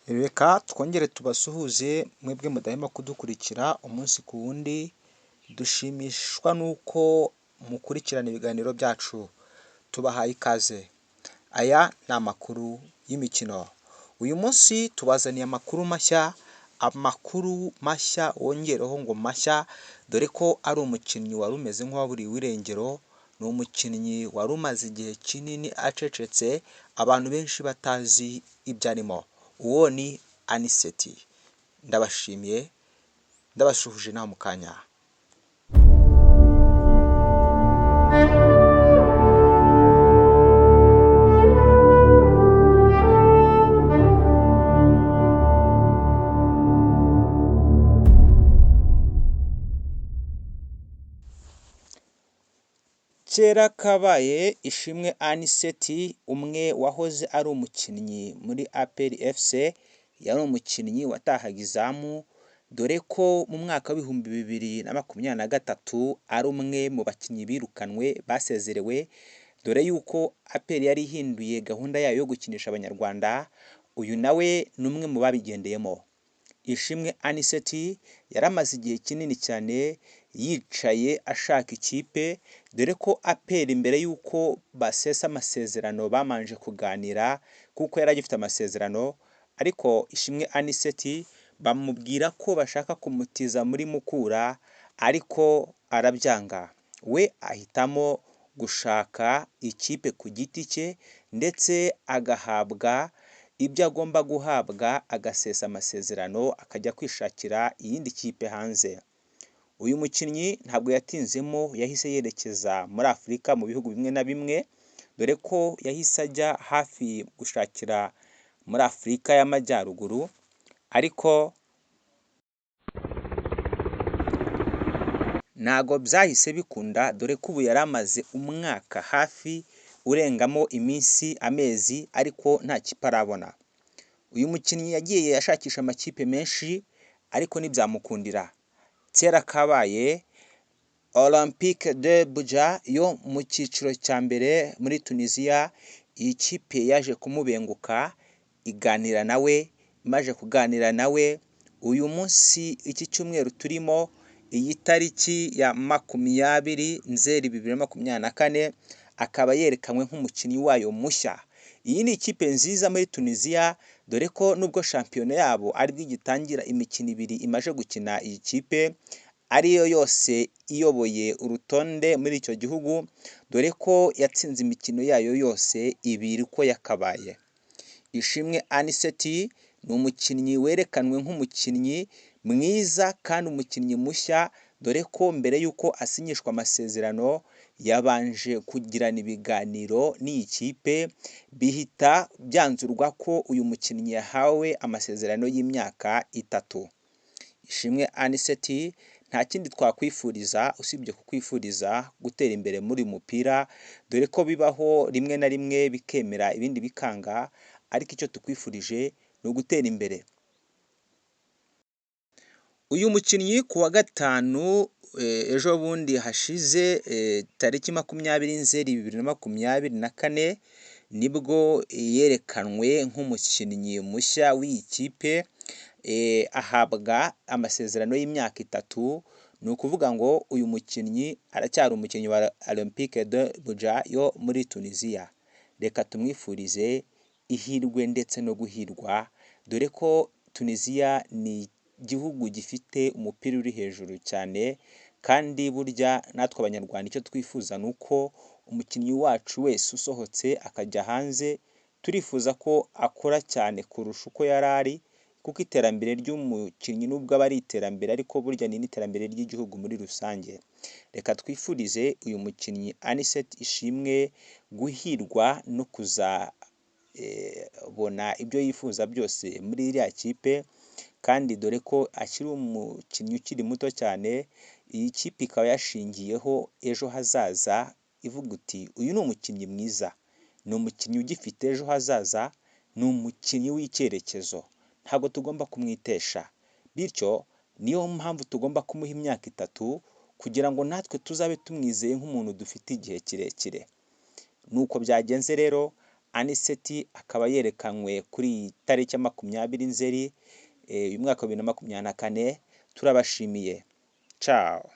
Reka twongere tubasuhuze mwebwe mudahema kudukurikira umunsi ku wundi, dushimishwa n'uko mukurikirana ibiganiro byacu, tubahaye ikaze. Aya ni amakuru y'imikino. Uyu munsi tubazaniye amakuru mashya wongereho ngo mashya, dore ko ari umukinnyi wari umeze nk'uwaburiwe irengero, ni umukinnyi wari umaze igihe kinini acecetse, abantu benshi batazi ibyo arimo. Uwo ni Anicet. Ndabashimiye, ndabasuhuje nawe mu kanya. Kera kabaye Ishimwe Anicet, umwe wahoze ari umukinnyi muri APR FC, yari umukinnyi watahaga izamu, dore ko mu mwaka w'ibihumbi 2023 ari umwe mu bakinnyi birukanwe basezerewe, dore yuko APR yari ihinduye gahunda yayo yo gukinisha abanyarwanda. Uyu nawe ni umwe mu babigendeyemo. Ishimwe Anicet yari amaze igihe kinini cyane yicaye ashaka ikipe, dore ko APR mbere y'uko basesa amasezerano bamanje kuganira kuko yari agifite amasezerano, ariko Ishimwe Anicet bamubwira ko bashaka kumutiza muri Mukura, ariko arabyanga. We ahitamo gushaka ikipe ku giti cye, ndetse agahabwa ibyo agomba guhabwa, agasesa amasezerano akajya kwishakira iyindi kipe hanze. Uyu mukinnyi ntabwo yatinzemo, yahise yerekeza muri Afurika mu bihugu bimwe na bimwe, dore ko yahise ajya hafi gushakira muri Afurika y'Amajyaruguru, ariko ntago byahise bikunda, dore ko ubu yari amaze umwaka hafi urengamo iminsi, amezi, ariko nta kipe arabona. Uyu mukinnyi yagiye ashakisha amakipe menshi, ariko ntibyamukundira. Kera kabaye Olympique de Buja yo mu cyiciro cya mbere muri Tunisia, iyi kipe yaje kumubenguka, iganira nawe, imaze kuganira nawe, uyu munsi iki cyumweru turimo, iyi tariki ya 20 Nzeri 2024, akaba yerekanwe nk'umukinnyi wayo mushya. Iyi ni ikipe nziza muri Tunisia, dore ko nubwo shampiyona yabo aribwo igitangira, imikino 2 imaze gukina iyi kipe, ariyo yose iyoboye urutonde muri icyo gihugu, dore ko yatsinze imikino yayo yose 2 uko yakabaye. Ishimwe Anicet ni umukinnyi werekanwe nk'umukinnyi mwiza kandi umukinnyi mushya, dore ko mbere y'uko asinyishwa amasezerano yabanje kugirana ibiganiro n'iyi kipe, bihita byanzurwa ko uyu mukinnyi yahawe amasezerano y'imyaka 3. Ishimwe Anicet nta kindi twakwifuriza usibye kukwifuriza gutera imbere muri mupira, dore ko bibaho rimwe na rimwe bikemera ibindi bikanga, ariko icyo tukwifurije ni ugutera imbere. Uyu mukinnyi ku wa gatanu ejo bundi hashize, tariki 20 Nzeri 2024, nibwo yerekanwe nk'umukinnyi mushya w'iyi kipe, ahabwa amasezerano y'imyaka 3. Ni ukuvuga ngo uyu mukinnyi aracyari umukinnyi wa Olympique de Buja yo muri Tunisia. Reka tumwifurize ihirwe ndetse no guhirwa, dore ko Tunisia ni igihugu gifite umupira uri hejuru cyane, kandi burya natwe abanyarwanda icyo twifuza ni uko umukinnyi wacu wese usohotse akajya hanze, turifuza ko akora cyane kurusha uko yari ari, kuko iterambere ry'umukinnyi nubwo aba ari iterambere, ariko burya ni n'iterambere ry'igihugu muri rusange. Reka twifurize uyu mukinnyi Anicet Ishimwe guhirwa no kuzabona ibyo yifuza byose muri iriya kipe, kandi dore ko akiri umukinnyi ukiri muto cyane, iyi kipe ikaba yashingiyeho ejo hazaza, ivuga uti uyu ni umukinnyi mwiza, ni umukinnyi ugifite ejo hazaza, ni umukinnyi w'icyerekezo, ntabwo tugomba kumwitesha. Bityo niyo mpamvu tugomba kumuha imyaka 3, kugira ngo natwe tuzabe tumwizeye nk'umuntu dufite igihe kirekire. Nuko byagenze rero, Anicet akaba yerekanywe kuri iyi tariki ya 20 Nzeri uyu mwaka wa 2024. Turabashimiye. Ciao.